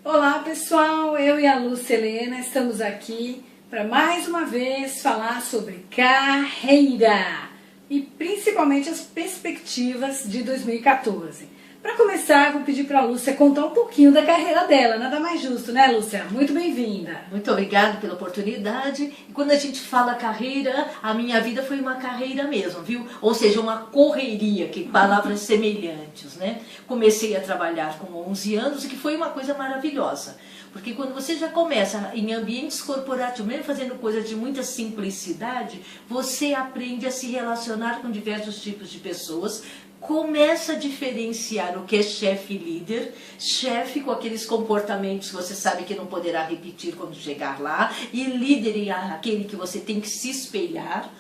Olá pessoal, eu e a Lúcia Helena estamos aqui para mais uma vez falar sobre carreira e principalmente as perspectivas de 2014. Para começar, vou pedir para a Lúcia contar um pouquinho da carreira dela, nada mais justo, né, Lúcia? Muito bem-vinda. Muito obrigada pela oportunidade. E quando a gente fala carreira, a minha vida foi uma carreira mesmo, viu? Ou seja, uma correria, que palavras semelhantes, né? Comecei a trabalhar com 11 anos, e que foi uma coisa maravilhosa. Porque quando você já começa em ambientes corporativos, mesmo fazendo coisas de muita simplicidade, você aprende a se relacionar com diversos tipos de pessoas, começa a diferenciar o que é chefe e líder, chefe com aqueles comportamentos que você sabe que não poderá repetir quando chegar lá, e líder é aquele que você tem que se espelhar.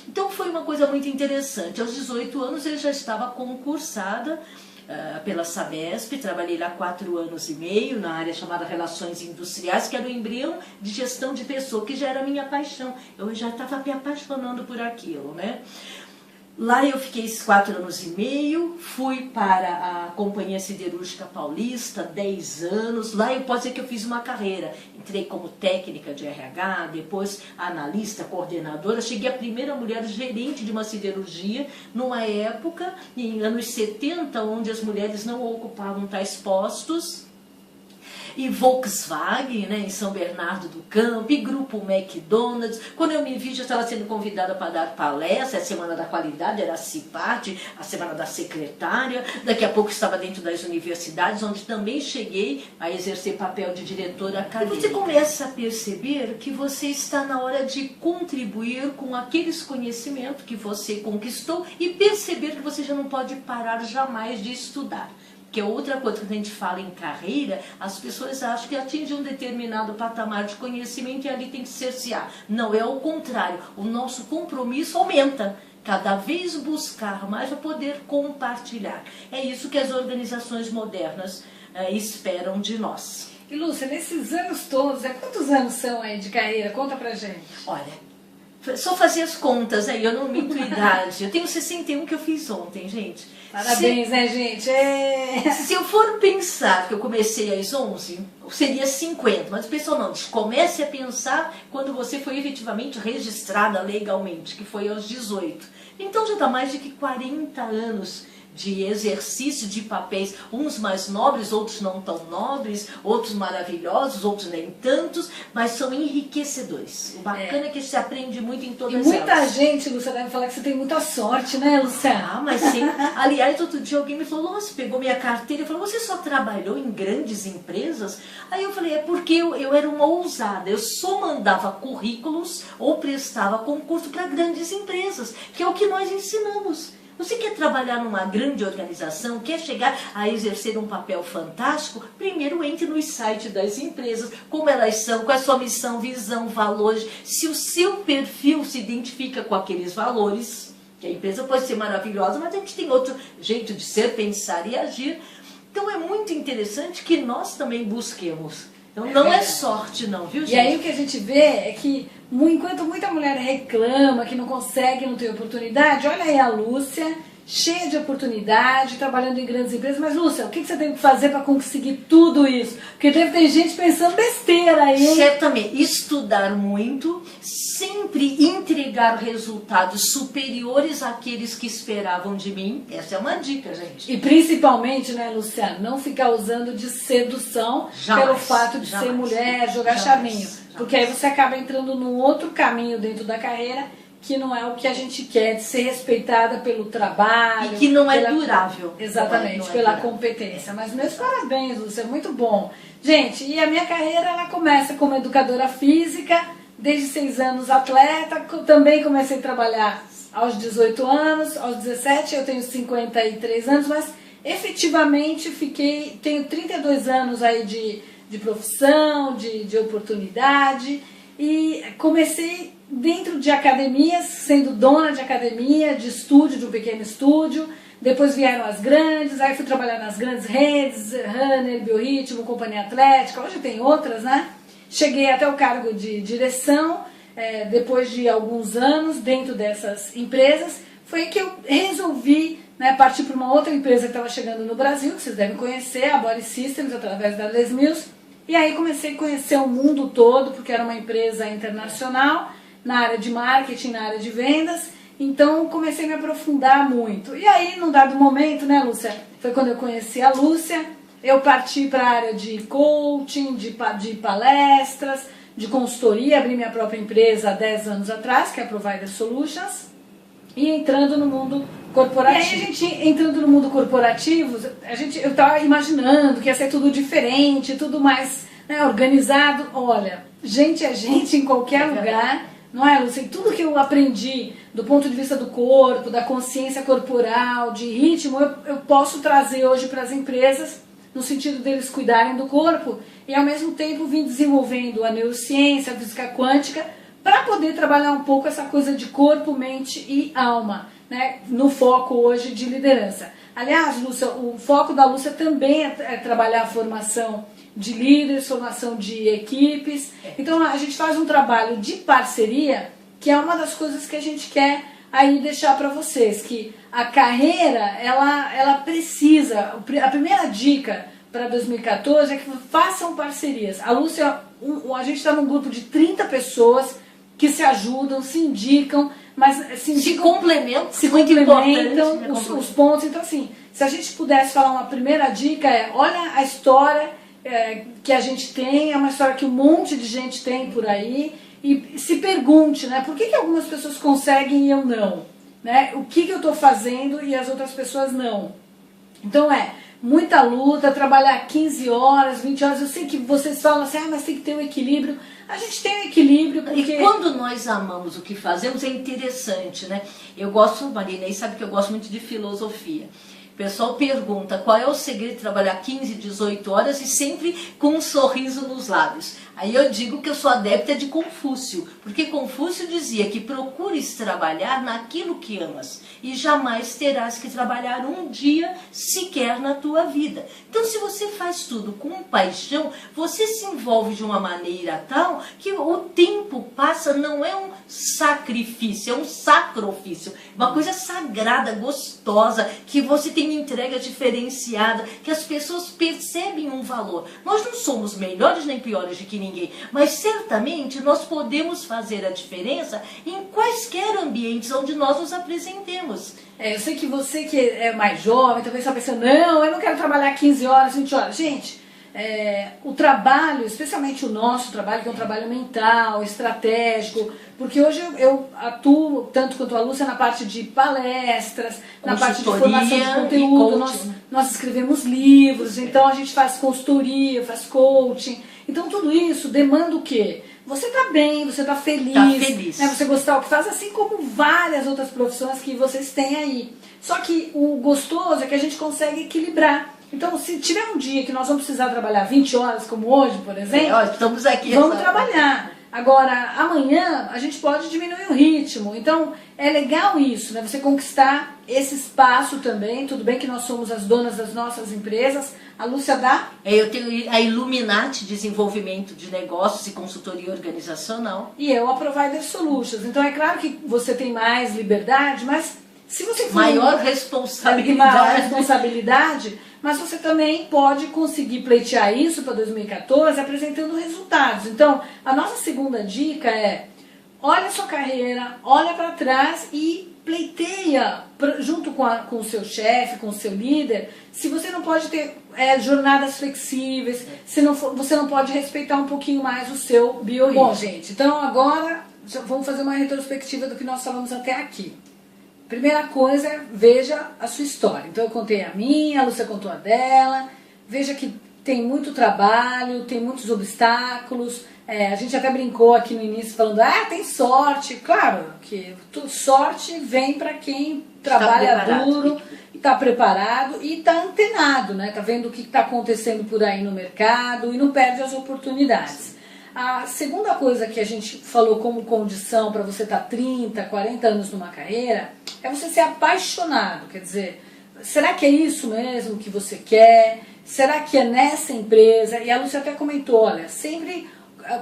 Então foi uma coisa muito interessante. Aos 18 anos eu já estava concursada pela Sabesp, trabalhei lá 4 anos e meio na área chamada Relações Industriais, que era o embrião de gestão de pessoa, que já era a minha paixão. Eu já estava me apaixonando por aquilo, né? Lá eu fiquei esses 4 anos e meio, fui para a Companhia Siderúrgica Paulista, 10 anos. Lá eu posso dizer que eu fiz uma carreira. Entrei como técnica de RH, depois analista, coordenadora. Cheguei a primeira mulher gerente de uma siderurgia, numa época, em anos 70, onde as mulheres não ocupavam tais postos. E Volkswagen, né, em São Bernardo do Campo, e Grupo McDonald's. Quando eu me vi, já estava sendo convidada para dar palestra, a Semana da Qualidade, era a CIPAT, a Semana da Secretária. Daqui a pouco estava dentro das universidades, onde também cheguei a exercer papel de diretora acadêmica. E você começa a perceber que você está na hora de contribuir com aqueles conhecimentos que você conquistou e perceber que você já não pode parar jamais de estudar. Que é outra coisa que a gente fala em carreira, as pessoas acham que atingem um determinado patamar de conhecimento e ali tem que cercear. Não, é o contrário. O nosso compromisso aumenta. Cada vez buscar mais para poder compartilhar. É isso que as organizações modernas esperam de nós. E Lúcia, nesses anos todos, quantos anos são aí de carreira? Conta pra gente. Olha, só fazer as contas aí, eu não minto idade. Eu tenho 61 que eu fiz ontem, gente. Parabéns, né, gente? Se eu for pensar que eu comecei às 11, seria 50. Mas o pessoal não, comece a pensar quando você foi efetivamente registrada legalmente, que foi aos 18. Então já dá mais de que 40 anos de exercício de papéis, uns mais nobres, outros não tão nobres, outros maravilhosos, outros nem tantos, mas são enriquecedores. O bacana é que se aprende muito em todas elas. E muita gente, Lúcia, deve falar que você tem muita sorte, né, Lúcia? Ah, mas sim. Aliás, outro dia alguém me falou, nossa, pegou minha carteira e falou, você só trabalhou em grandes empresas? Aí eu falei, é porque eu era uma ousada, eu só mandava currículos ou prestava concurso para grandes empresas, que é o que nós ensinamos. Você quer trabalhar numa grande organização, quer chegar a exercer um papel fantástico? Primeiro entre no site das empresas, como elas são, qual é a sua missão, visão, valores. Se o seu perfil se identifica com aqueles valores, que a empresa pode ser maravilhosa, mas a gente tem outro jeito de ser, pensar e agir. Então é muito interessante que nós também busquemos. Então não é sorte não, viu, gente? E aí o que a gente vê é que enquanto muita mulher reclama que não consegue, não tem oportunidade, olha aí a Lúcia, cheia de oportunidade, trabalhando em grandes empresas. Mas Lúcia, o que você tem que fazer para conseguir tudo isso? Porque deve ter gente pensando besteira aí. Certamente, estudar muito, sempre entregar resultados superiores àqueles que esperavam de mim. Essa é uma dica, gente. E principalmente, né, Luciana, não ficar usando de sedução pelo fato de ser mulher, jogar chavinho. Porque aí você acaba entrando num outro caminho dentro da carreira que não é o que a gente quer, de ser respeitada pelo trabalho. E que não é durável. Exatamente, pela competência. Mas meus parabéns, Lúcia, é muito bom. Gente, e a minha carreira, ela começa como educadora física, desde 6 anos atleta, também comecei a trabalhar aos 18 anos, aos 17 eu tenho 53 anos, mas efetivamente tenho 32 anos aí de profissão, de oportunidade, e comecei dentro de academias, sendo dona de academia, de estúdio, de um pequeno estúdio. Depois vieram as grandes, aí fui trabalhar nas grandes redes, Runner, Biorritmo, Companhia Atlética, hoje tem outras, né? Cheguei até o cargo de direção, depois de alguns anos dentro dessas empresas, foi que eu resolvi, né, partir para uma outra empresa que estava chegando no Brasil, que vocês devem conhecer, a Body Systems, através da Les Mills, E aí comecei a conhecer o mundo todo, porque era uma empresa internacional, na área de marketing, na área de vendas. Então comecei a me aprofundar muito. E aí, num dado momento, né, Lúcia? Foi quando eu conheci a Lúcia, eu parti para a área de coaching, de palestras, de consultoria, abri minha própria empresa há 10 anos atrás, que é a Provider Solutions, e entrando no mundo corporativo. E aí a gente, entrando no mundo corporativo, eu estava imaginando que ia ser tudo diferente, tudo mais, né, organizado. Olha, gente é gente em qualquer lugar, não é, Lúcia? E tudo que eu aprendi do ponto de vista do corpo, da consciência corporal, de ritmo, eu posso trazer hoje para as empresas, no sentido deles cuidarem do corpo, e ao mesmo tempo vim desenvolvendo a neurociência, a física quântica, para poder trabalhar um pouco essa coisa de corpo, mente e alma, né, no foco hoje de liderança. Aliás, Lúcia, o foco da Lúcia também é trabalhar a formação de líderes, formação de equipes. Então a gente faz um trabalho de parceria, que é uma das coisas que a gente quer aí deixar para vocês, que a carreira, ela precisa, a primeira dica para 2014 é que façam parcerias. A Lúcia, a gente está num grupo de 30 pessoas que se ajudam, se indicam, mas se complementam, os pontos. Então, assim, se a gente pudesse falar uma primeira dica olha a história que a gente tem, é uma história que um monte de gente tem por aí, e se pergunte, né, por que algumas pessoas conseguem e eu não? Né? O que eu estou fazendo e as outras pessoas não? Então muita luta, trabalhar 15 horas, 20 horas, eu sei que vocês falam assim, mas tem que ter um equilíbrio. A gente tem um equilíbrio porque... E quando nós amamos o que fazemos é interessante, né? Eu gosto, Marina, e sabe que eu gosto muito de filosofia. O pessoal pergunta qual é o segredo de trabalhar 15, 18 horas e sempre com um sorriso nos lábios. Aí eu digo que eu sou adepta de Confúcio, porque Confúcio dizia que procures trabalhar naquilo que amas e jamais terás que trabalhar um dia sequer na tua vida. Então, se você faz tudo com paixão, você se envolve de uma maneira tal que o tempo passa, não é um sacrifício, é um sacrifício, uma coisa sagrada, gostosa, que você tem uma entrega diferenciada, que as pessoas percebem um valor. Nós não somos melhores nem piores do que ninguém, mas certamente nós podemos fazer a diferença em quaisquer ambientes onde nós nos apresentemos. Eu sei que você que é mais jovem, talvez está pensando, não, eu não quero trabalhar 15 horas, 20 horas. Gente, o trabalho, especialmente o nosso trabalho, que é um trabalho mental, estratégico, porque hoje eu atuo, tanto quanto a Lúcia, na parte de palestras, na parte de formação de conteúdo, nós escrevemos livros, então a gente faz consultoria, faz coaching. Então tudo isso demanda o quê? Você está bem, você está feliz, né? Você gostar do que faz, assim como várias outras profissões que vocês têm aí. Só que o gostoso é que a gente consegue equilibrar. Então, se tiver um dia que nós vamos precisar trabalhar 20 horas, como hoje, por exemplo, estamos aqui, vamos trabalhar. Agora, amanhã a gente pode diminuir o ritmo. Então, é legal isso, né? Você conquistar esse espaço também. Tudo bem que nós somos as donas das nossas empresas. A Lúcia dá? Eu tenho a Illuminati Desenvolvimento de Negócios e Consultoria Organizacional. E eu a Provider Solutions. Então, é claro que você tem mais liberdade, mas se você for maior responsabilidade, mas você também pode conseguir pleitear isso para 2014 apresentando resultados. Então, a nossa segunda dica é: olha a sua carreira, olha para trás e pleiteia junto com o seu chefe, com o seu líder, se você não pode ter jornadas flexíveis, se você não pode respeitar um pouquinho mais o seu biorritmo. Bom, gente, então agora vamos fazer uma retrospectiva do que nós falamos até aqui. Primeira coisa é, veja a sua história. Então eu contei a minha, a Lúcia contou a dela. Veja que tem muito trabalho, tem muitos obstáculos. A gente até brincou aqui no início falando, tem sorte. Claro que sorte vem para quem trabalha duro, está preparado e está antenado, né? Está vendo o que está acontecendo por aí no mercado e não perde as oportunidades. A segunda coisa que a gente falou como condição para você estar 30, 40 anos numa carreira é você ser apaixonado. Quer dizer, será que é isso mesmo que você quer? Será que é nessa empresa? E a Lúcia até comentou, olha, sempre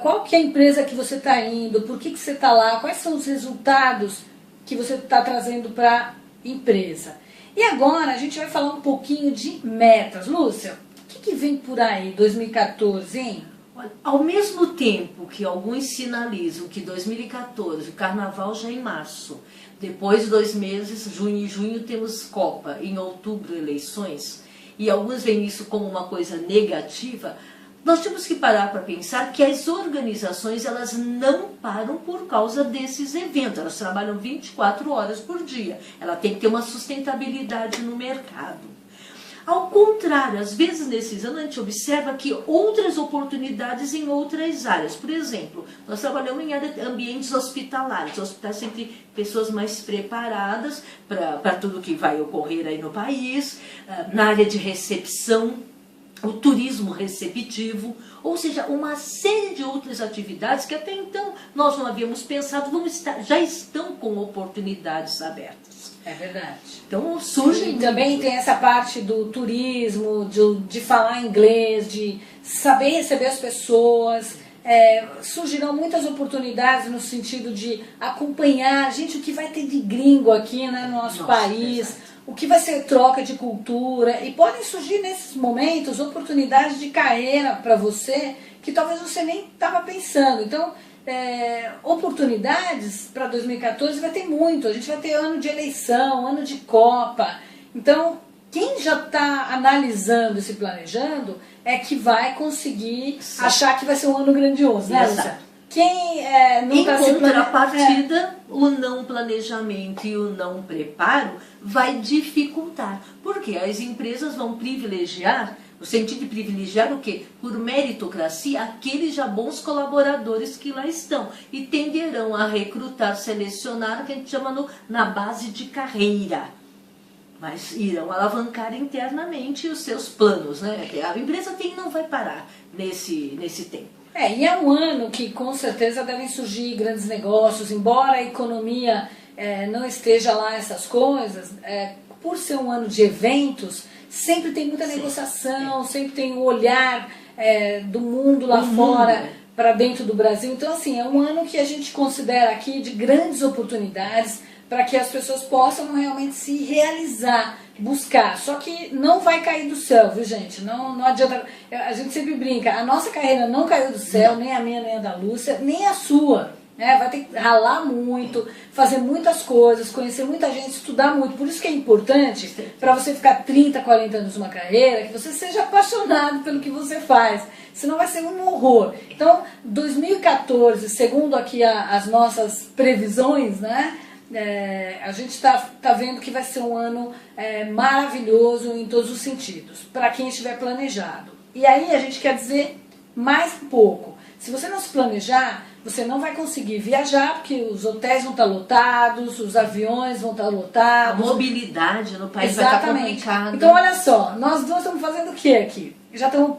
qual que é a empresa que você está indo, por que você está lá, quais são os resultados que você está trazendo para a empresa. E agora a gente vai falar um pouquinho de metas. Lúcia, o que vem por aí 2014, hein? Olha, ao mesmo tempo que alguns sinalizam que 2014, o carnaval já é em março, depois 2 meses, junho e junho, temos Copa, em outubro eleições, e alguns veem isso como uma coisa negativa, nós temos que parar para pensar que as organizações elas não param por causa desses eventos, elas trabalham 24 horas por dia, ela tem que ter uma sustentabilidade no mercado. Ao contrário, às vezes nesses anos a gente observa que outras oportunidades em outras áreas. Por exemplo, nós trabalhamos em ambientes hospitalares. Hospitais sempre pessoas mais preparadas para tudo que vai ocorrer aí no país, na área de recepção, o turismo receptivo, ou seja, uma série de outras atividades que até então nós não havíamos pensado, já estão com oportunidades abertas. É verdade. Então surge. E também tem essa parte do turismo, de falar inglês, de saber receber as pessoas. Surgirão muitas oportunidades no sentido de acompanhar, gente, o que vai ter de gringo aqui, né, no nosso país. Exato. O que vai ser troca de cultura, e podem surgir nesses momentos oportunidades de carreira para você que talvez você nem estava pensando. Então, oportunidades para 2014 vai ter muito. A gente vai ter ano de eleição, ano de Copa. Então, quem já está analisando e se planejando é que vai conseguir achar que vai ser um ano grandioso, né, Lúcia? Quem não está se contrapartida, o não planejamento e o não preparo vai dificultar. Porque as empresas vão privilegiar, no sentido de privilegiar o quê? Por meritocracia, aqueles já bons colaboradores que lá estão. E tenderão a recrutar, selecionar, o que a gente chama na base de carreira. Mas irão alavancar internamente os seus planos, né? A empresa não vai parar nesse tempo. E é um ano que com certeza devem surgir grandes negócios, embora a economia não esteja lá essas coisas, por ser um ano de eventos, sempre tem muita negociação, sempre tem o olhar do mundo lá fora para dentro do Brasil. Então, assim, é um ano que a gente considera aqui de grandes oportunidades para que as pessoas possam realmente se realizar, buscar. Só que não vai cair do céu, viu, gente? Não adianta. A gente sempre brinca, a nossa carreira não caiu do céu, nem a minha, nem a da Lúcia, nem a sua. Vai ter que ralar muito, fazer muitas coisas, conhecer muita gente, estudar muito. Por isso que é importante, para você ficar 30, 40 anos numa carreira, que você seja apaixonado pelo que você faz. Senão vai ser um horror. Então, 2014, segundo aqui as nossas previsões, né? A gente está vendo que vai ser um ano maravilhoso em todos os sentidos, para quem estiver planejado. E aí a gente quer dizer mais um pouco. Se você não se planejar, você não vai conseguir viajar, porque os hotéis vão estar lotados, os aviões vão estar lotados. A mobilidade no país vai estar complicada. Então, olha só, nós duas estamos fazendo o que aqui? Já estamos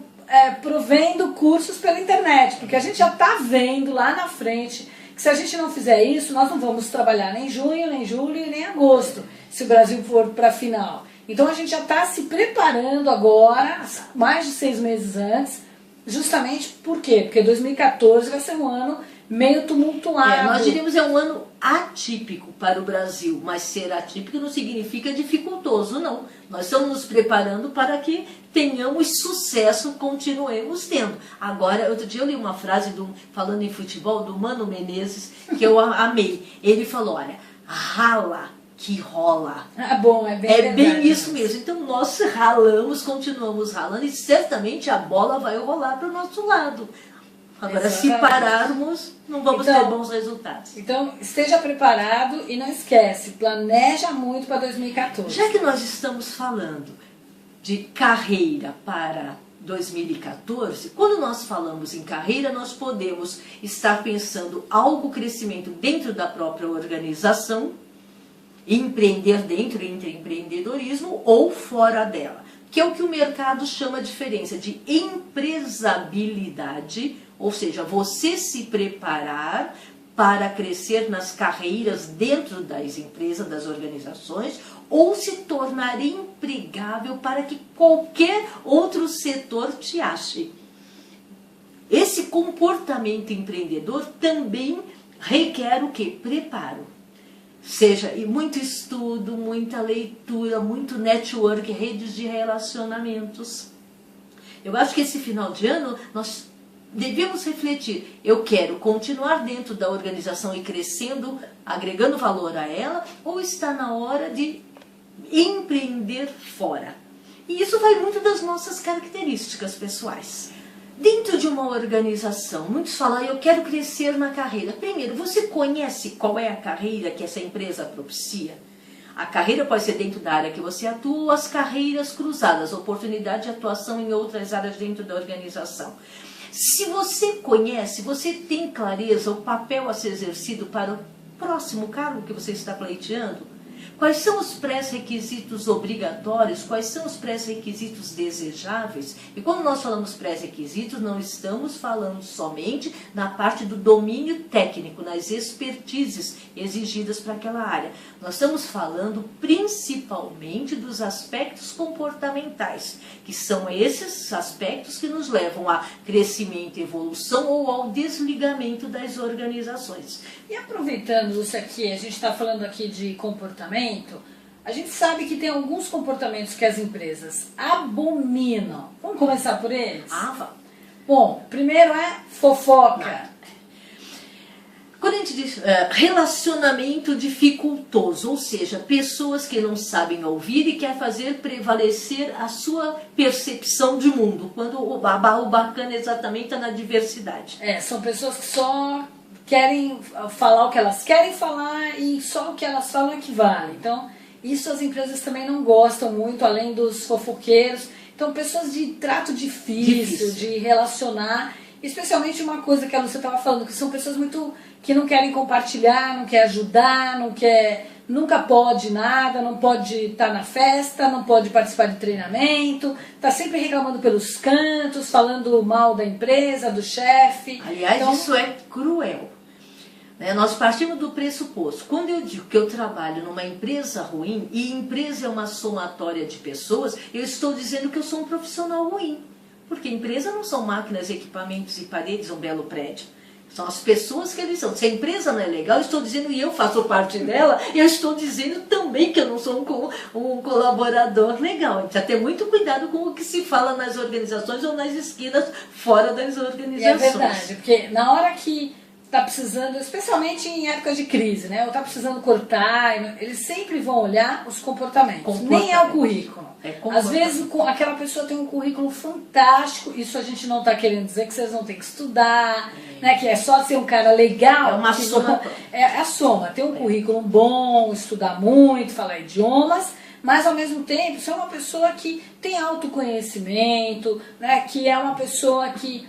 provendo cursos pela internet, porque a gente já está vendo lá na frente que se a gente não fizer isso, nós não vamos trabalhar nem junho, nem julho, nem agosto, se o Brasil for para a final. Então a gente já está se preparando agora, mais de 6 meses antes, justamente por quê? Porque 2014 vai ser um ano meio tumultuado. Nós diríamos que é um ano atípico para o Brasil, mas ser atípico não significa dificultoso, não. Nós estamos nos preparando para que tenhamos sucesso, continuemos tendo. Agora, outro dia eu li uma frase, falando em futebol, do Mano Menezes, que eu amei. Ele falou, olha, rala que rola. Bom, é bem isso mesmo. Então nós ralamos, continuamos ralando e certamente a bola vai rolar para o nosso lado. Agora, se pararmos, não vamos ter bons resultados. Então, esteja preparado e não esquece, planeja muito para 2014. Já que nós estamos falando de carreira para 2014, quando nós falamos em carreira, nós podemos estar pensando algo crescimento dentro da própria organização, empreender dentro entre empreendedorismo ou fora dela, que é o que o mercado chama a diferença de empresabilidade, ou seja, você se preparar para crescer nas carreiras dentro das empresas, das organizações, ou se tornar empregável para que qualquer outro setor te ache. Esse comportamento empreendedor também requer o quê? Preparo. Seja muito estudo, muita leitura, muito network, redes de relacionamentos. Eu acho que esse final de ano nós devemos refletir, eu quero continuar dentro da organização e crescendo, agregando valor a ela, ou está na hora de empreender fora? E isso vai muito das nossas características pessoais. Dentro de uma organização, muitos falam, eu quero crescer na carreira. Primeiro, você conhece qual é a carreira que essa empresa propicia? A carreira pode ser dentro da área que você atua, ou as carreiras cruzadas, oportunidade de atuação em outras áreas dentro da organização. Se você conhece, você tem clareza o papel a ser exercido para o próximo cargo que você está pleiteando? Quais são os pré-requisitos obrigatórios? Quais são os pré-requisitos desejáveis? E quando nós falamos pré-requisitos, não estamos falando somente na parte do domínio técnico, nas expertises exigidas para aquela área. Nós estamos falando principalmente dos aspectos comportamentais, que são esses aspectos que nos levam a crescimento e evolução ou ao desligamento das organizações. E aproveitando isso aqui, a gente está falando aqui de comportamento, a gente sabe que tem alguns comportamentos que as empresas abominam. Vamos começar por eles? Vamos. Bom, primeiro é fofoca. Quando a gente diz relacionamento dificultoso, ou seja, pessoas que não sabem ouvir e querem fazer prevalecer a sua percepção de mundo, quando o bacana exatamente está na diversidade. São pessoas que só querem falar o que elas querem falar e só o que elas falam é que vale. Então, isso as empresas também não gostam muito, além dos fofoqueiros. Então, pessoas de trato difícil. De relacionar, especialmente uma coisa que a Lúcia estava falando, que são pessoas muito que não querem compartilhar, não quer ajudar, nunca pode nada, não pode estar na festa, não pode participar de treinamento, está sempre reclamando pelos cantos, falando mal da empresa, do chefe. Aliás, então, isso é cruel. Nós partimos do pressuposto, quando eu digo que eu trabalho numa empresa ruim, e empresa é uma somatória de pessoas, eu estou dizendo que eu sou um profissional ruim. Porque empresa não são máquinas, equipamentos e paredes, um belo prédio. São as pessoas que eles são. Se a empresa não é legal, eu estou dizendo, e eu faço parte dela, eu estou dizendo também que eu não sou um colaborador legal. A gente precisa ter muito cuidado com o que se fala nas organizações ou nas esquinas fora das organizações. É verdade, porque na hora que está precisando, especialmente em épocas de crise, né? Ou está precisando cortar, eles sempre vão olhar os comportamentos. Nem é o currículo. Às vezes aquela pessoa tem um currículo fantástico, isso a gente não está querendo dizer que vocês não têm que estudar, né? Que é só ser um cara legal. É uma soma. É a soma, ter um currículo bom, estudar muito, falar idiomas, mas ao mesmo tempo ser uma pessoa que tem autoconhecimento, né? Que é uma pessoa que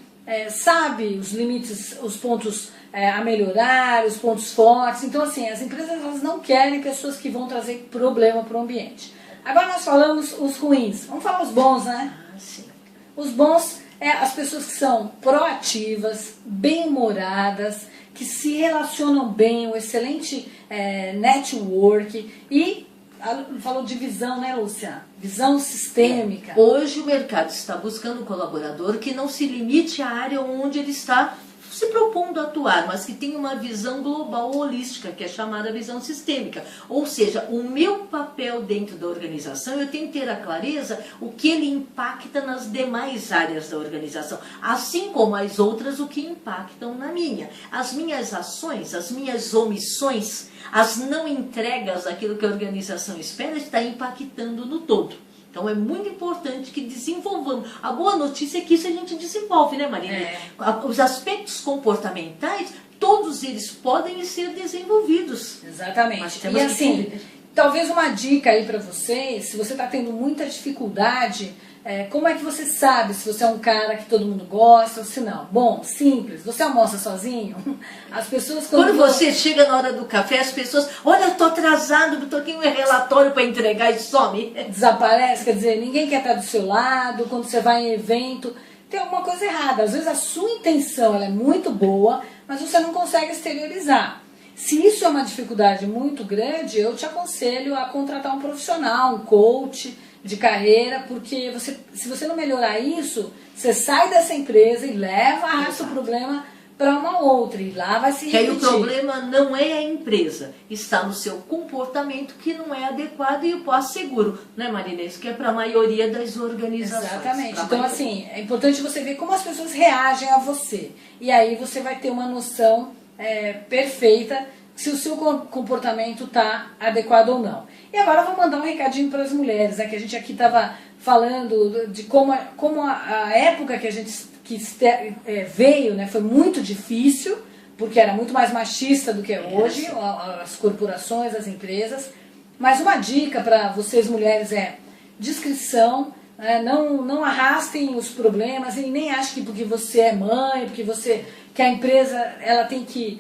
sabe os limites, os pontos a melhorar, os pontos fortes. Então, assim, as empresas elas não querem pessoas que vão trazer problema para o ambiente. Agora nós falamos os ruins. Vamos falar os bons, né? Sim. Os bons as pessoas que são proativas, bem-humoradas, que se relacionam bem, um excelente network e falou de visão, né, Lúcia? Visão sistêmica. Hoje o mercado está buscando um colaborador que não se limite à área onde ele está se propondo a atuar, mas que tenha uma visão global holística, que é chamada visão sistêmica. Ou seja, o meu papel dentro da organização, eu tenho que ter a clareza o que ele impacta nas demais áreas da organização, assim como as outras o que impactam na minha. As minhas ações, as minhas omissões, as não entregas daquilo que a organização espera, está impactando no todo. Então é muito importante que desenvolvamos. A boa notícia é que isso a gente desenvolve, né, Marina? Os aspectos comportamentais, todos eles podem ser desenvolvidos. Exatamente. E assim, talvez uma dica aí para vocês, se você está tendo muita dificuldade, como é que você sabe se você é um cara que todo mundo gosta ou se não? Bom, simples. Você almoça sozinho? As pessoas... Quando você chega na hora do café, as pessoas... Olha, eu estou atrasado, estou aqui um relatório para entregar e some. Desaparece, quer dizer, ninguém quer estar do seu lado. Quando você vai em evento, tem alguma coisa errada. Às vezes a sua intenção ela é muito boa, mas você não consegue exteriorizar. Se isso é uma dificuldade muito grande, eu te aconselho a contratar um profissional, um coach de carreira, porque se você não melhorar isso, você sai dessa empresa e arrasta o problema para uma outra, e lá vai se Que aí o repetir. problema não é a empresa, está no seu comportamento que não é adequado, e eu asseguro, né, Marinês, que é para a maioria das organizações. Exatamente. Então, assim, é importante você ver como as pessoas reagem a você. E aí você vai ter uma noção perfeita se o seu comportamento está adequado ou não. E agora eu vou mandar um recadinho para as mulheres, né, que a gente aqui estava falando de como a época que a gente veio, né, foi muito difícil, porque era muito mais machista do que é hoje, as corporações, as empresas. Mas uma dica para vocês mulheres é discrição, né? Não arrastem os problemas, e nem achem que porque você é mãe, que a empresa ela tem que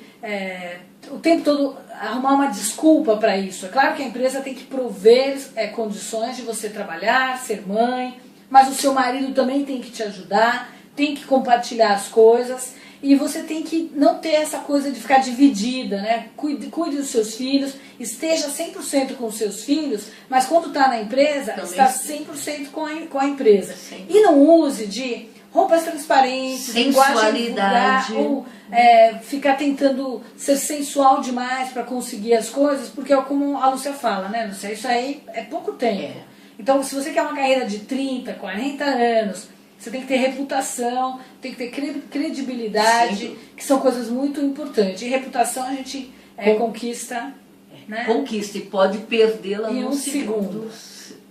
o tempo todo arrumar uma desculpa para isso. É claro que a empresa tem que prover condições de você trabalhar, ser mãe, mas o seu marido também tem que te ajudar, tem que compartilhar as coisas, e você tem que não ter essa coisa de ficar dividida, né? Cuide dos seus filhos, esteja 100% com os seus filhos, mas quando está na empresa, também está 100% com a empresa. Sim. E não use de roupas transparentes, sensualidade, ou ficar tentando ser sensual demais para conseguir as coisas, porque é como a Lúcia fala, né, Lúcia? Isso aí é pouco tempo. Então, se você quer uma carreira de 30, 40 anos, você tem que ter reputação, tem que ter credibilidade, sim, que são coisas muito importantes. E reputação a gente conquista, né? Conquista, e pode perdê-la em um segundo,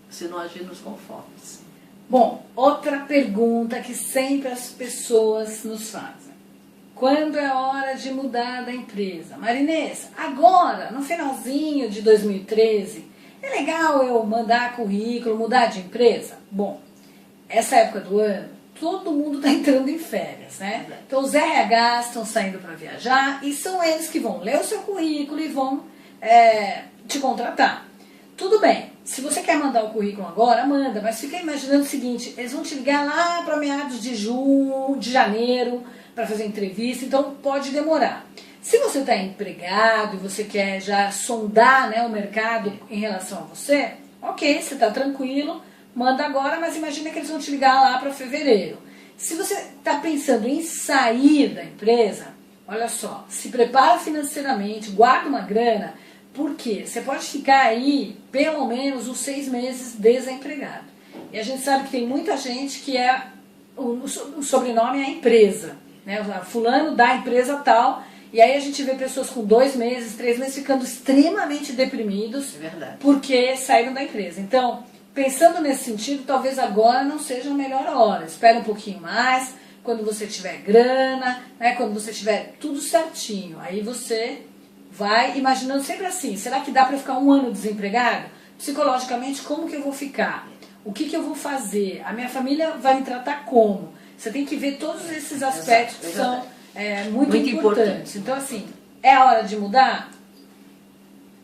se não agirmos conformes. Bom, outra pergunta que sempre as pessoas nos fazem. Quando é hora de mudar da empresa? Marinês, agora, no finalzinho de 2013, é legal eu mandar currículo, mudar de empresa? Bom, essa época do ano, todo mundo está entrando em férias, né? Então os RHs estão saindo para viajar, e são eles que vão ler o seu currículo e vão te contratar. Tudo bem, se você quer mandar o currículo agora, manda, mas fica imaginando o seguinte: eles vão te ligar lá para meados de janeiro, para fazer entrevista, então pode demorar. Se você está empregado e você quer já sondar, né, o mercado em relação a você, ok, você está tranquilo, manda agora, mas imagina que eles vão te ligar lá para fevereiro. Se você está pensando em sair da empresa, olha só, se prepara financeiramente, guarda uma grana, porque você pode ficar aí pelo menos uns 6 meses desempregado. E a gente sabe que tem muita gente que o sobrenome é a empresa, né? Fulano da empresa tal, e aí a gente vê pessoas com 2 meses, 3 meses ficando extremamente deprimidos, porque saíram da empresa. Então, pensando nesse sentido, talvez agora não seja a melhor hora. Espera um pouquinho mais, quando você tiver grana, né, quando você tiver tudo certinho. Aí você vai imaginando sempre assim: será que dá para ficar 1 ano desempregado? Psicologicamente, como que eu vou ficar? O que eu vou fazer? A minha família vai me tratar como? Você tem que ver todos esses aspectos que são muito importantes. Então, assim, é a hora de mudar?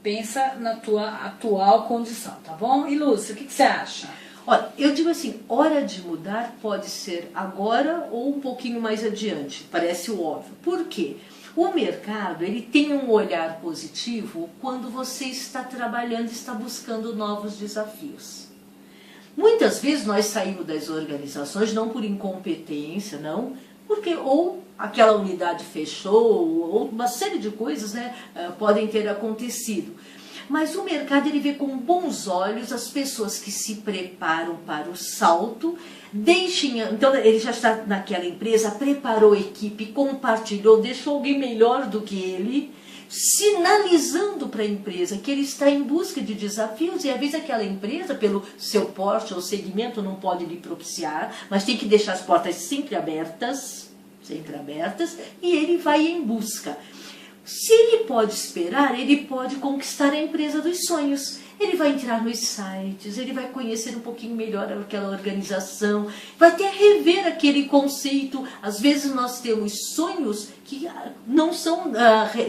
Pensa na tua atual condição, tá bom? E Lúcia, o que você acha? Olha, eu digo assim, hora de mudar pode ser agora ou um pouquinho mais adiante, parece o óbvio. Por quê? O mercado, ele tem um olhar positivo quando você está trabalhando, está buscando novos desafios. Muitas vezes nós saímos das organizações não por incompetência, não, porque ou aquela unidade fechou, ou uma série de coisas, né, podem ter acontecido. Mas o mercado, ele vê com bons olhos as pessoas que se preparam para o salto, então ele já está naquela empresa, preparou a equipe, compartilhou, deixou alguém melhor do que ele, sinalizando para a empresa que ele está em busca de desafios, e às vezes aquela empresa, pelo seu porte ou segmento, não pode lhe propiciar, mas tem que deixar as portas sempre abertas, e ele vai em busca. Se ele pode esperar, ele pode conquistar a empresa dos sonhos. Ele vai entrar nos sites, ele vai conhecer um pouquinho melhor aquela organização, vai até rever aquele conceito. Às vezes nós temos sonhos que não são,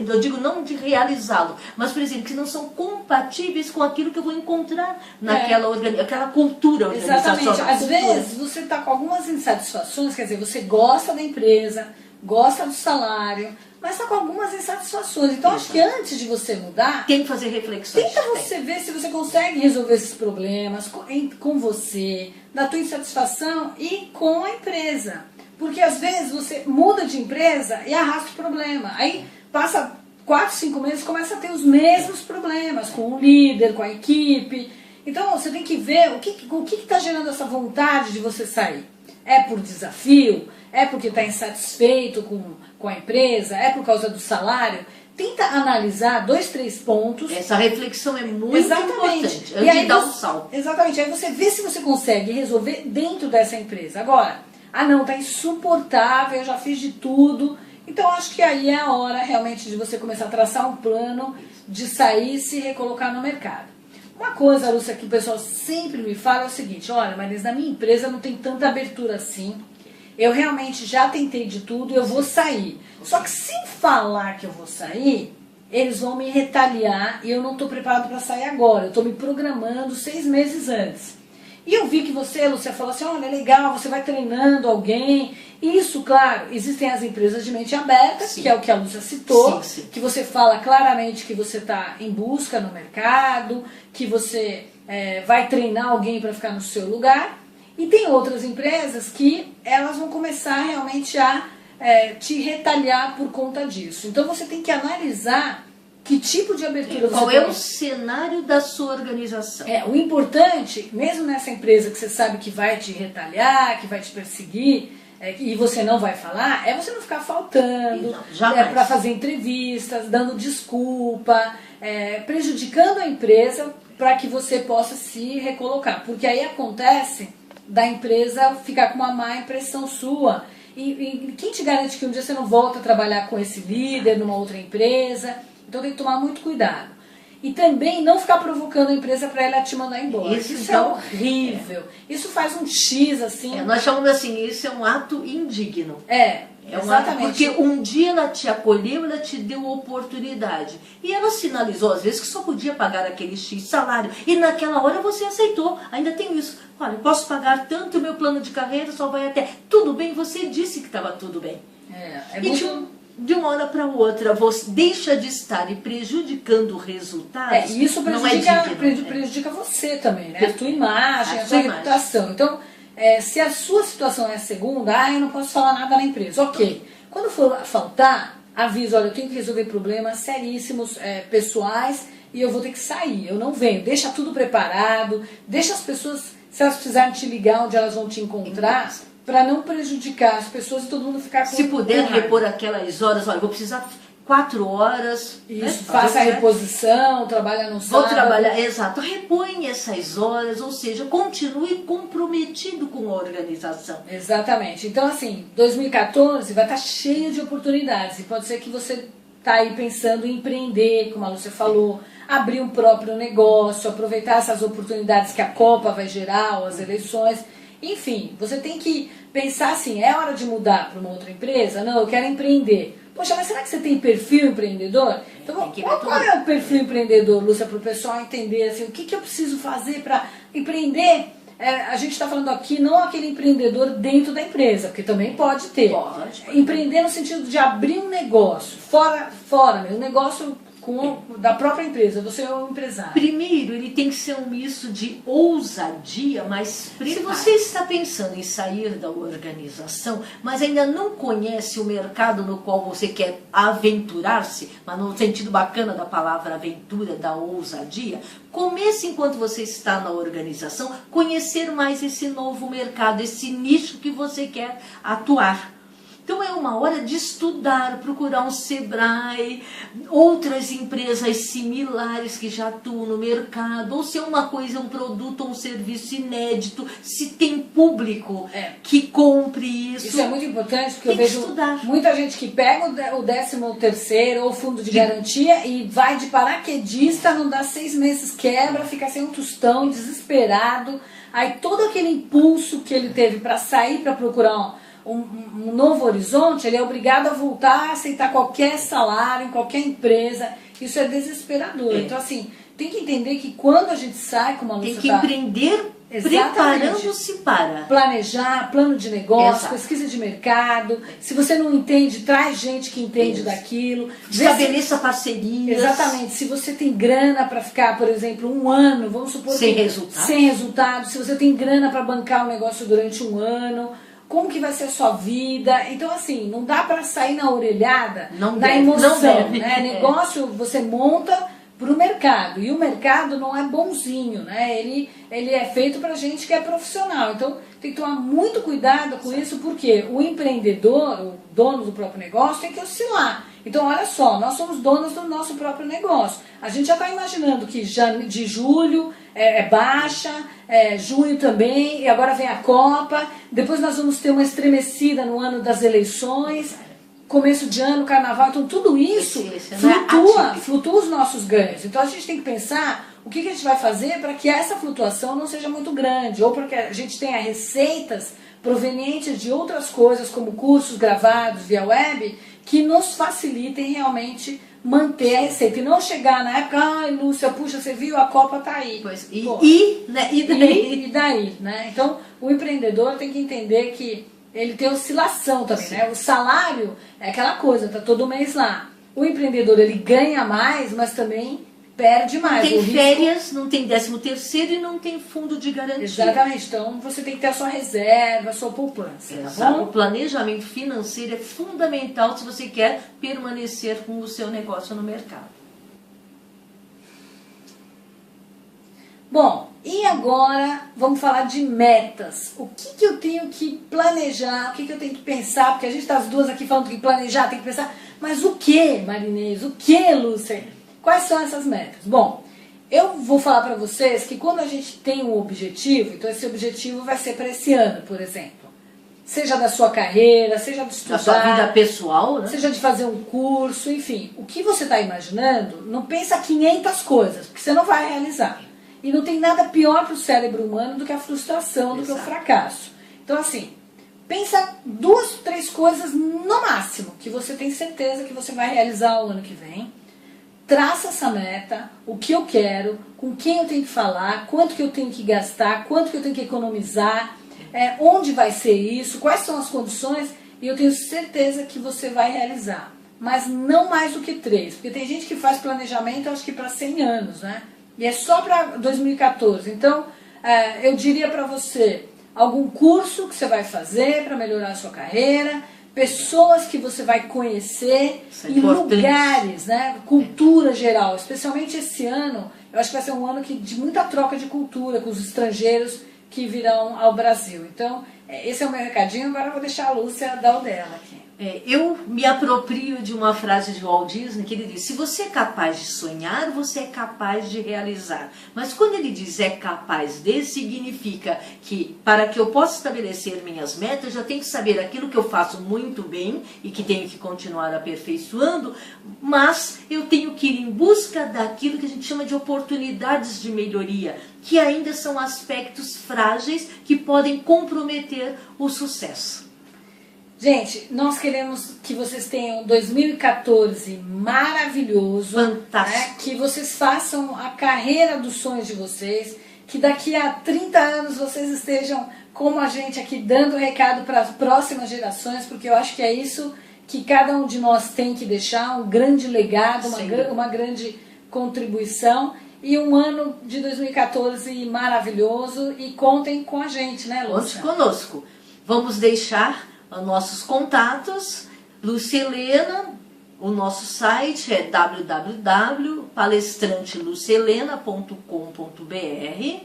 eu digo não de realizá-lo, mas, por exemplo, que não são compatíveis com aquilo que eu vou encontrar naquela aquela cultura organizacional. Exatamente. Às vezes você está com algumas insatisfações, quer dizer, você gosta da empresa, gosta do salário, mas está com algumas insatisfações. Então, acho que antes de você mudar, tem que fazer reflexões. Tenta você ver se você consegue resolver esses problemas com você, da tua insatisfação e com a empresa. Porque às vezes você muda de empresa e arrasta o problema. Aí passa 4, 5 meses, começa a ter os mesmos problemas com o líder, com a equipe. Então você tem que ver o que está gerando essa vontade de você sair. É por desafio? É porque está insatisfeito com a empresa? É por causa do salário? Tenta analisar 2, 3 pontos. Essa reflexão é muito importante, e antes de dar você, um salto. Exatamente, aí você vê se você consegue resolver dentro dessa empresa. Agora, não, tá insuportável, eu já fiz de tudo. Então acho que aí é a hora realmente de você começar a traçar um plano de sair e se recolocar no mercado. Uma coisa, Lúcia, que o pessoal sempre me fala é o seguinte: olha, mas na minha empresa não tem tanta abertura assim. Eu realmente já tentei de tudo, eu vou sair. Só que se falar que eu vou sair, eles vão me retaliar e eu não estou preparado para sair agora. Eu estou me programando 6 meses antes. E eu vi que você, Lúcia, falou assim: olha, é legal, você vai treinando alguém. Isso, claro, existem as empresas de mente aberta, sim, que é o que a Lúcia citou, sim, sim, que você fala claramente que você está em busca no mercado, que você vai treinar alguém para ficar no seu lugar. E tem outras empresas que elas vão começar realmente a te retaliar por conta disso. Então você tem que analisar que tipo de abertura você tem. Qual é o cenário da sua organização? O importante, mesmo nessa empresa que você sabe que vai te retaliar, que vai te perseguir, e você não vai falar, é você não ficar faltando para fazer entrevistas, dando desculpa, prejudicando a empresa para que você possa se recolocar. Porque aí acontece da empresa ficar com uma má impressão sua. E quem te garante que um dia você não volta a trabalhar com esse líder numa outra empresa? Então tem que tomar muito cuidado. E também não ficar provocando a empresa para ela te mandar embora. Isso então, é horrível. Isso faz um X assim. Nós chamamos assim, isso é um ato indigno. Exatamente. Porque um dia ela te acolheu, ela te deu oportunidade. E ela sinalizou, às vezes, que só podia pagar aquele X salário. E naquela hora você aceitou. Ainda tem isso. Olha, eu posso pagar tanto, o meu plano de carreira só vai até. Tudo bem, você disse que estava tudo bem. De uma hora para outra, você deixa de estar e prejudicando resultados. E isso prejudica você também, né? A tua imagem, a tua reputação. Então, se a sua situação é a segunda, eu não posso falar nada na empresa. Ok. Quando for faltar, avisa: olha, eu tenho que resolver problemas seríssimos, pessoais, e eu vou ter que sair. Eu não venho. Deixa tudo preparado, deixa as pessoas, se elas precisarem te ligar onde elas vão te encontrar, para não prejudicar as pessoas e todo mundo ficar com... Se puder repor aquelas horas, olha, vou precisar 4 horas. Isso, faça a reposição, trabalha no sábado. Vou trabalhar, exato. Repõe essas horas, ou seja, continue comprometido com a organização. Exatamente. Então, assim, 2014 vai estar cheio de oportunidades. E pode ser que você está aí pensando em empreender, como a Lúcia falou, abrir um próprio negócio, aproveitar essas oportunidades que a Copa vai gerar, ou as eleições. Enfim, você tem que pensar assim: é hora de mudar para uma outra empresa? Não, eu quero empreender. Poxa, mas será que você tem perfil empreendedor? Então, qual é o perfil empreendedor, Lúcia, para o pessoal entender assim, o que eu preciso fazer para empreender? A gente está falando aqui não aquele empreendedor dentro da empresa, porque também pode ter. Pode. Empreender no sentido de abrir um negócio, fora um negócio da própria empresa, você é um empresário. Primeiro, ele tem que ser um misto de ousadia, mas se você está pensando em sair da organização, mas ainda não conhece o mercado no qual você quer aventurar-se, mas no sentido bacana da palavra aventura, da ousadia, comece enquanto você está na organização, conhecer mais esse novo mercado, esse nicho que você quer atuar. Então é uma hora de estudar, procurar um Sebrae, outras empresas similares que já atuam no mercado, ou se é uma coisa, um produto ou um serviço inédito, se tem público que compre isso. Isso é muito importante, porque eu vejo muita gente que pega o 13º ou o fundo de garantia e vai de paraquedista, não dá 6 meses, quebra, fica sem um tostão, desesperado. Aí todo aquele impulso que ele teve para sair, para procurar um novo horizonte, ele é obrigado a voltar a aceitar qualquer salário em qualquer empresa. Isso é desesperador. Então, assim, tem que entender que quando a gente sai, como a Lúcia tem que empreender preparando-se para planejar, plano de negócio, pesquisa de mercado. Se você não entende, traz gente que entende daquilo. Estabeleça parcerias. Exatamente. Se você tem grana para ficar, por exemplo, 1 ano, vamos supor, sem resultado. Se você tem grana para bancar o negócio durante 1 ano, como que vai ser a sua vida. Então, assim, não dá para sair na orelhada, Não na deve, emoção. não deve. Né? Negócio você monta para o mercado, e o mercado não é bonzinho, né? Ele é feito para gente que é profissional. Então, tem que tomar muito cuidado com isso, porque o empreendedor, o dono do próprio negócio, tem que oscilar. Então, olha só, nós somos donos do nosso próprio negócio. A gente já está imaginando que de julho é baixa, junho também, e agora vem a Copa, depois nós vamos ter uma estremecida no ano das eleições, começo de ano, carnaval, então tudo isso flutua os nossos ganhos. Então a gente tem que pensar o que a gente vai fazer para que essa flutuação não seja muito grande, ou para que a gente tenha receitas provenientes de outras coisas, como cursos gravados via web, que nos facilitem realmente manter a receita. E não chegar na época, ai Lúcia, puxa, você viu, a Copa tá aí. Pois, e daí, né? Então o empreendedor tem que entender que ele tem oscilação também, né? O salário é aquela coisa, tá todo mês lá. O empreendedor, ele ganha mais, mas também perde mais. Não tem férias, não tem 13º e não tem fundo de garantia. Exatamente. Então, você tem que ter a sua reserva, a sua poupança. Tá bom? O planejamento financeiro é fundamental se você quer permanecer com o seu negócio no mercado. Bom, e agora vamos falar de metas. O que eu tenho que planejar, o que eu tenho que pensar, porque a gente está as duas aqui falando que planejar, tem que pensar, mas o que, Marinês? O que, Lúcia? Quais são essas metas? Bom, eu vou falar para vocês que quando a gente tem um objetivo, então esse objetivo vai ser para esse ano, por exemplo. Seja da sua carreira, seja de estudar, da sua vida pessoal, né? Seja de fazer um curso, enfim. O que você está imaginando, não pensa 500 coisas, porque você não vai realizar. E não tem nada pior para o cérebro humano do que a frustração, do que o fracasso. Então, assim, pensa 2, 3 coisas no máximo que você tem certeza que você vai realizar o ano que vem. Traça essa meta, o que eu quero, com quem eu tenho que falar, quanto que eu tenho que gastar, quanto que eu tenho que economizar, onde vai ser isso, quais são as condições, e eu tenho certeza que você vai realizar. Mas não mais do que 3, porque tem gente que faz planejamento, acho que para 100 anos, né? E é só para 2014. Então, eu diria para você algum curso que você vai fazer para melhorar a sua carreira, pessoas que você vai conhecer e lugares, né? Cultura geral. Especialmente esse ano, eu acho que vai ser um ano de muita troca de cultura com os estrangeiros que virão ao Brasil. Então, esse é o meu recadinho. Agora eu vou deixar a Lúcia dar o dela aqui. Eu me aproprio de uma frase de Walt Disney que ele diz: se você é capaz de sonhar, você é capaz de realizar. Mas quando ele diz é capaz de, significa que para que eu possa estabelecer minhas metas, eu já tenho que saber aquilo que eu faço muito bem e que tenho que continuar aperfeiçoando, mas eu tenho que ir em busca daquilo que a gente chama de oportunidades de melhoria, que ainda são aspectos frágeis que podem comprometer o sucesso. Gente, nós queremos que vocês tenham 2014 maravilhoso. Fantástico. Né? Que vocês façam a carreira dos sonhos de vocês. Que daqui a 30 anos vocês estejam como a gente aqui dando recado para as próximas gerações. Porque eu acho que é isso que cada um de nós tem que deixar. Um grande legado, uma grande contribuição. E um ano de 2014 maravilhoso. E contem com a gente, né, Lúcia? Conte conosco. Vamos deixar nossos contatos. Lúcia Helena, o nosso site é www.palestranteluciahelena.com.br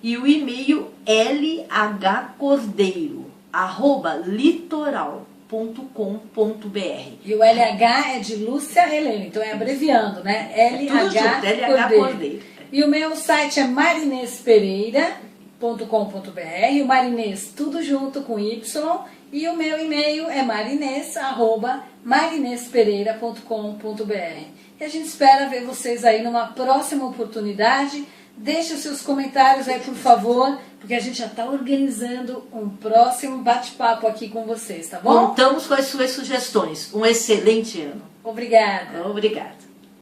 e o e-mail lhcordeiro@litoral.com.br. E o LH é de Lúcia Helena, então é abreviando, né? LH Cordeiro. E o meu site é marinêspereira.com.br, o Marinês tudo junto com Y. E o meu e-mail é marinês@marinêspereira.com.br. E a gente espera ver vocês aí numa próxima oportunidade. Deixe os seus comentários aí, por favor, porque a gente já está organizando um próximo bate-papo aqui com vocês, tá bom? Contamos com as suas sugestões. Um excelente ano. Obrigada. Obrigada.